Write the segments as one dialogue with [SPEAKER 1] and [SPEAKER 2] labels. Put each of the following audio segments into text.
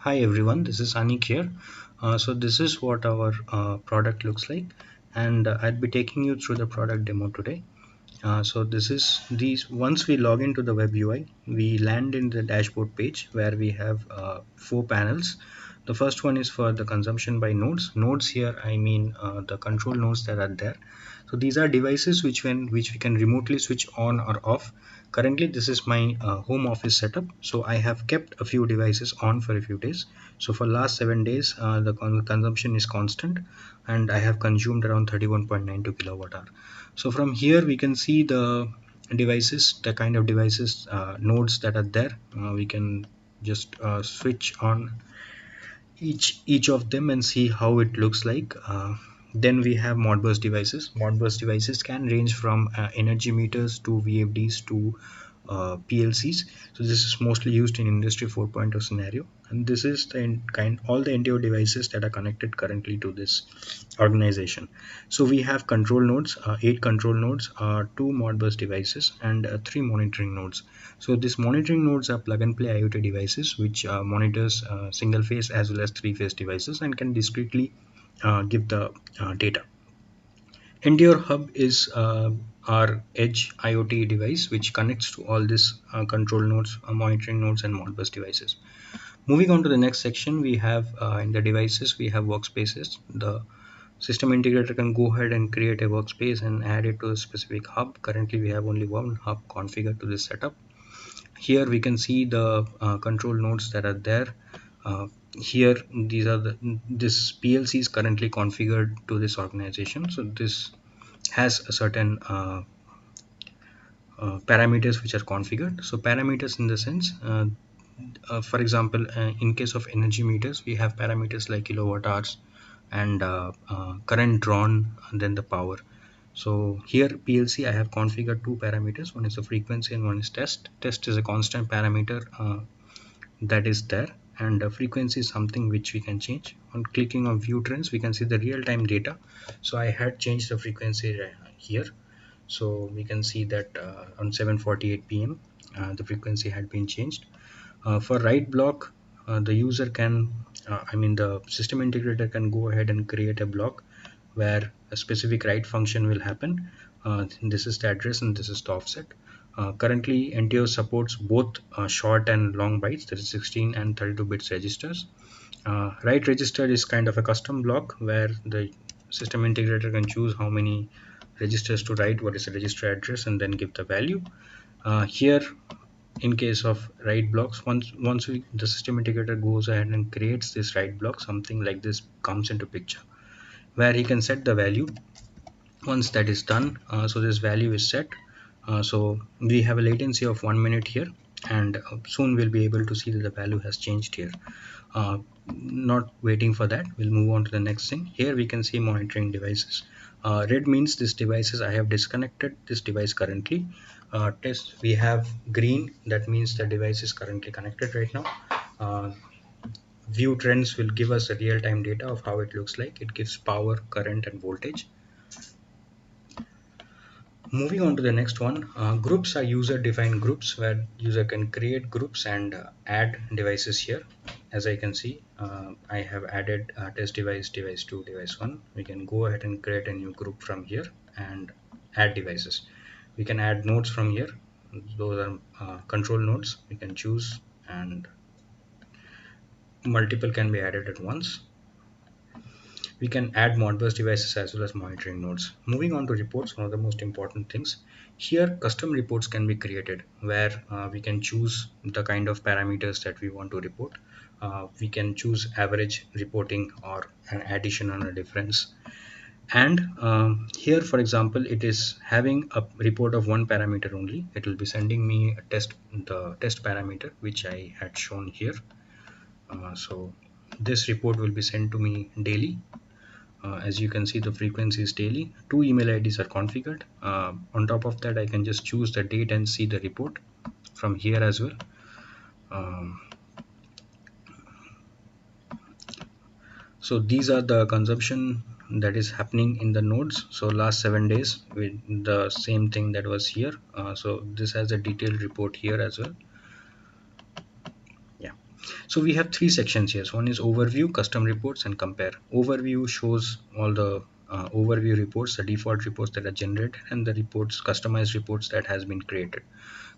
[SPEAKER 1] Hi everyone, this is Anik here. So this is what our product looks like, and I'll be taking you through the product demo today. So this is these. Once we log into the web UI, we land in the dashboard page where we have four panels. The first one is for the consumption by nodes. Nodes here, I mean the control nodes that are there. So these are devices which we can remotely switch on or off. Currently, this is my home office setup. So I have kept a few devices on for a few days. So for last 7 days, the consumption is constant, and I have consumed around 31.92 kilowatt hour. So from here we can see the devices, the kind of devices, nodes that are there. We can just switch on each of them and see how it looks like. Then we have Modbus devices. Modbus devices can range from energy meters to VFDs to PLCs. So this is mostly used in Industry 4.0 scenario, and this is the kind all the NTO devices that are connected currently to this organization. So we have control nodes, 8 control nodes, 2 Modbus devices, and 3 monitoring nodes. So these monitoring nodes are plug and play IoT devices which monitors single phase as well as three phase devices and can discretely give the data. Endure Hub is our edge IoT device which connects to all these control nodes, monitoring nodes, and Modbus devices. Moving on to the next section, we have in the devices, we have workspaces. The system integrator can go ahead and create a workspace and add it to a specific hub. Currently, we have only one hub configured to this setup. Here we can see the control nodes that are there. Here, these are this PLC is currently configured to this organization. So this has a certain parameters which are configured. So parameters in the sense, for example, in case of energy meters, we have parameters like kilowatt hours and current drawn, and then the power. So here PLC I have configured two parameters. One is the frequency and one is test. Test is a constant parameter that is there, and frequency is something which we can change. On clicking on view trends, we can see the real-time data. So I had changed the frequency here. So we can see that on 7:48 p.m. The frequency had been changed. For write block, the user can, the system integrator can go ahead and create a block where a specific write function will happen. This is the address and this is the offset. Currently, NTO supports both short and long bytes, that is 16 and 32 bits registers. Write register is kind of a custom block where the system integrator can choose how many registers to write, what is the register address, and then give the value. Here, in case of write blocks, the system integrator goes ahead and creates this write block, something like this comes into picture where he can set the value. Once that is done, so this value is set. So we have a latency of 1 minute here, and soon we'll be able to see that the value has changed here. Not waiting for that, we'll move on to the next thing. Here we can see monitoring devices. Red means this devices I have disconnected this device currently. Test, we have green, that means the device is currently connected right now. View trends will give us a real-time data of how it looks like. It gives power, current, and voltage. Moving on to the next one, groups are user-defined groups where user can create groups and add devices here. As I can see, I have added test device, device 2, device 1. We can go ahead and create a new group from here and add devices. We can add nodes from here. Those are control nodes. We can choose, and multiple can be added at once. We can add Modbus devices as well as monitoring nodes. Moving on to reports, one of the most important things. Here, custom reports can be created where we can choose the kind of parameters that we want to report. We can choose average reporting or an addition or a difference. And here, for example, it is having a report of one parameter only. It will be sending me the test parameter, which I had shown here. So this report will be sent to me daily. As you can see, the frequency is daily. Two email IDs are configured. On top of that, I can just choose the date and see the report from here as well. Um, so these are the consumption that is happening in the nodes. So last 7 days with the same thing that was here. So this has a detailed report here as well. Yeah. So we have three sections here. So one is overview, custom reports, and compare. Overview shows all the overview reports, the default reports that are generated, and the reports, customized reports that has been created.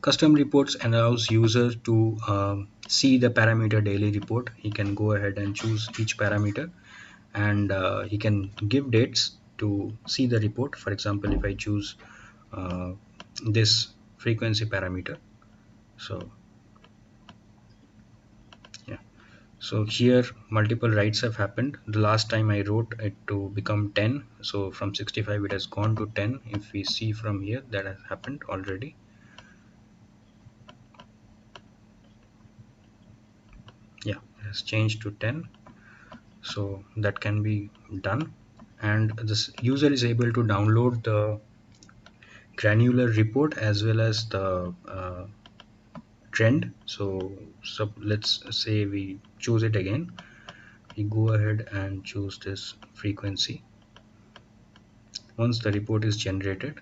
[SPEAKER 1] Custom reports allows user to see the parameter daily report. He can go ahead and choose each parameter, and he can give dates to see the report. For example, if I choose uh, this frequency parameter, so yeah, so here multiple writes have happened. The last time I wrote it to become 10, so from 65 it has gone to 10. If we see from here, that has happened already. Yeah, it has changed to 10, so that can be done. And this user is able to download the granular report as well as the trend. So let's say we choose it again. We go ahead and choose this frequency. Once the report is generated,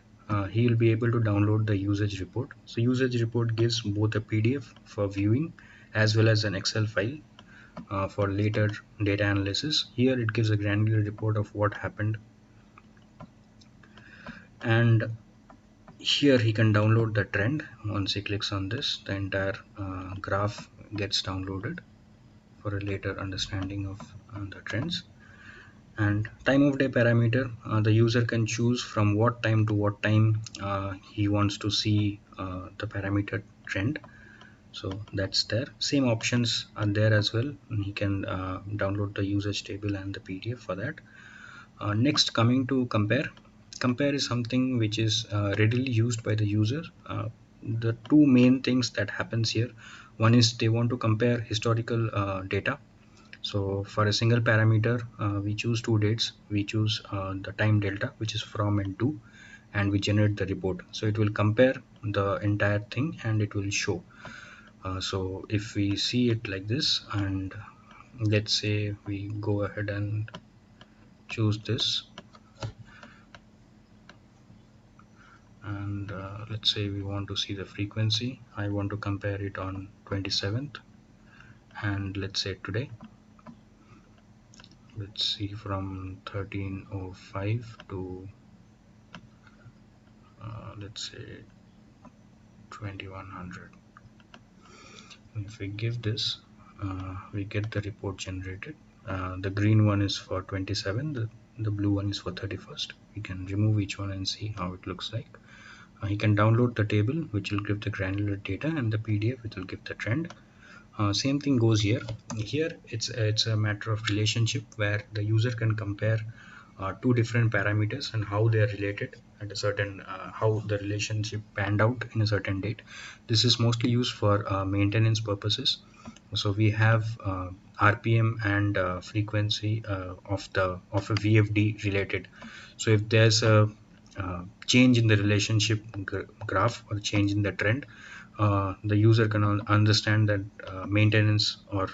[SPEAKER 1] he will be able to download the usage report. So usage report gives both a PDF for viewing as well as an Excel file for later data analysis. Here it gives a granular report of what happened, and here he can download the trend. Once he clicks on this, the entire graph gets downloaded for a later understanding of the trends. And time of day parameter, the user can choose from what time to what time he wants to see the parameter trend. So that's there. Same options are there as well. He can download the usage table and the PDF for that. Next, coming to compare. Compare is something which is readily used by the user. The two main things that happens here, one is they want to compare historical data. So for a single parameter, we choose two dates. We choose the time delta, which is from and to, and we generate the report. So it will compare the entire thing and it will show. So if we see it like this, and let's say we go ahead and choose this, and let's say we want to see the frequency. I want to compare it on 27th, and let's say today. Let's see from 1305 to let's say 2100. If we give this, we get the report generated. The green one is for 27, the blue one is for 31st. We can remove each one and see how it looks like. You can download the table, which will give the granular data, and the PDF, which will give the trend. Same thing goes here. Here it's a matter of relationship where the user can compare two different parameters and how they are related at a certain how the relationship panned out in a certain date. This is mostly used for maintenance purposes. So we have RPM and frequency of a VFD related. So if there's a change in the relationship graph or change in the trend, the user can understand that maintenance or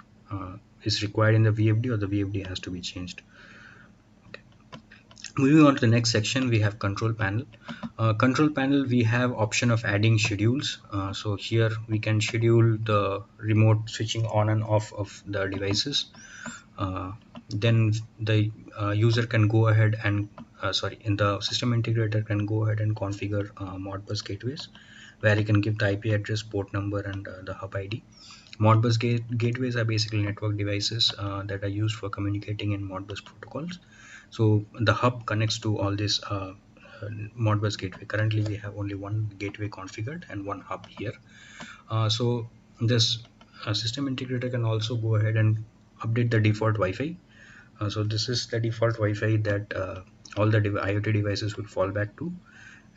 [SPEAKER 1] is required in the VFD, or the VFD has to be changed. Okay. Moving on to the next section, we have control panel. Control panel, we have option of adding schedules. So here we can schedule the remote switching on and off of the devices. Then the user can go ahead and in the system integrator can go ahead and configure Modbus gateways, where you can give the IP address, port number, and the hub ID. Modbus gateways are basically network devices that are used for communicating in Modbus protocols. So the hub connects to all this Modbus gateway. Currently, we have only one gateway configured and one hub here. So this system integrator can also go ahead and update the default Wi-Fi. So this is the default Wi-Fi that all the IoT devices will fall back to.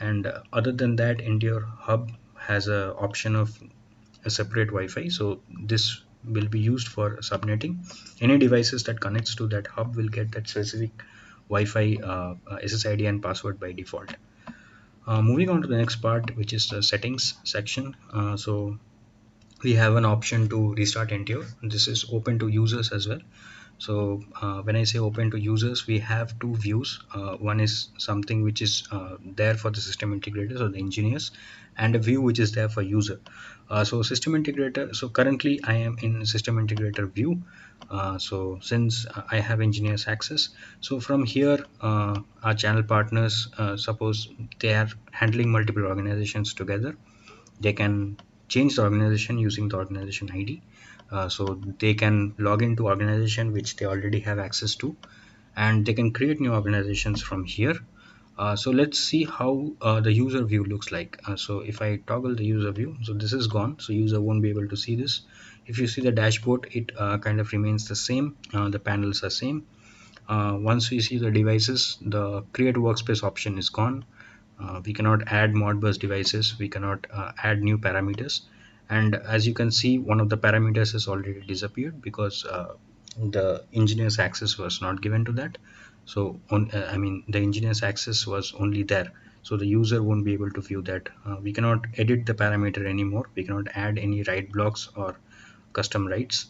[SPEAKER 1] And other than that, Endure Hub has a option of a separate Wi-Fi. So this will be used for subnetting. Any devices that connects to that hub will get that specific Wi-Fi SSID and password by default. Moving on to the next part, which is the settings section. So we have an option to restart Endure. This is open to users as well. So when I say open to users, we have two views. One is something which is there for the system integrators or the engineers, and a view which is there for user. So system integrator. So currently I am in system integrator view. So since I have engineers access, so from here our channel partners, suppose they are handling multiple organizations together, they can change the organization using the organization ID. So they can log into organization which they already have access to, and they can create new organizations from here. So let's see how the user view looks like. So if I toggle the user view, so this is gone, so user won't be able to see this. If you see the dashboard, it kind of remains the same. The panels are same. Once we see the devices, the create workspace option is gone. We cannot add modbus devices, we cannot add new parameters, and as you can see, one of the parameters has already disappeared because the engineer's access was not given to that. So I mean, the engineer's access was only there, so the user won't be able to view that. We cannot edit the parameter anymore, we cannot add any write blocks or custom rights.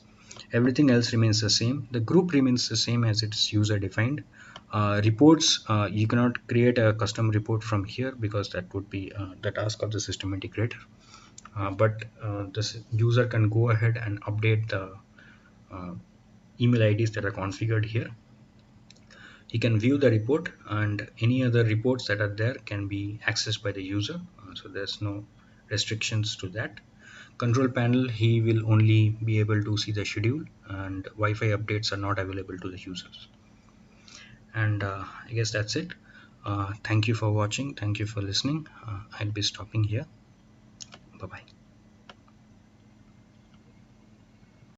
[SPEAKER 1] Everything else remains the same. The group remains the same as it's user defined. Reports, you cannot create a custom report from here because that would be the task of the system integrator. But the user can go ahead and update the uh, email IDs that are configured here. He can view the report, and any other reports that are there can be accessed by the user. So there's no restrictions to that. Control panel, he will only be able to see the schedule, and Wi-Fi updates are not available to the users. And I guess that's it. Thank you for watching, thank you for listening. I'll be stopping here. Bye bye.